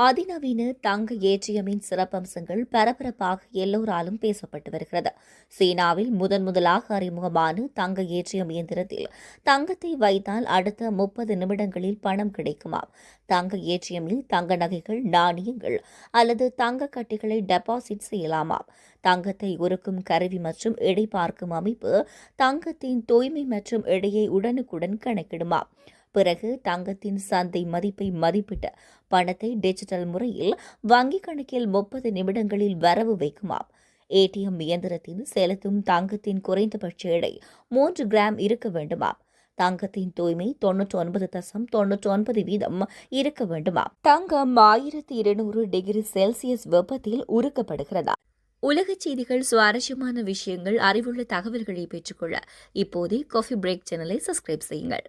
அதிநவீன தங்க ஏடிஎம்மின் சிறப்பம்சங்கள் பரபரப்பாக எல்லோராலும் பேசப்பட்டு வருகிறது. சீனாவில் முதலாக அறிமுகமான தங்க ஏடிஎம் இயந்திரத்தில் தங்கத்தை வைத்தால் அடுத்த 30 நிமிடங்களில் பணம் கிடைக்குமாம். தங்க ஏடிஎம்மில் தங்க நகைகள், நாணயங்கள் அல்லது தங்க கட்டிகளை டெபாசிட் செய்யலாமாம். தங்கத்தை உருக்கும் கருவி மற்றும் எடை பார்க்கும் அமைப்பு தங்கத்தின் தூய்மை மற்றும் எடையை உடனுக்குடன் கணக்கிடுமாம். பிறகு தங்கத்தின் சந்தை மதிப்பை மதிப்பிட்ட பணத்தை டிஜிட்டல் முறையில் வங்கிக் கணக்கில் 30 நிமிடங்களில் வரவு வைக்குமாம். ஏடிஎம் இயந்திரத்தில் செலுத்தும் தங்கத்தின் குறைந்தபட்ச எடை 3 கிராம் இருக்க வேண்டுமாம். தங்கத்தின் தூய்மை 99.99% இருக்க வேண்டுமாம். தங்கம் 1200 டிகிரி செல்சியஸ் வெப்பத்தில் உருக்கப்படுகிறதா? உலகச் செய்திகள், சுவாரஸ்யமான விஷயங்கள், அறிவுள்ள தகவல்களை பெற்றுக்கொள்ள இப்போதே காஃபி பிரேக் சேனலை சப்ஸ்கிரைப் செய்யுங்கள்.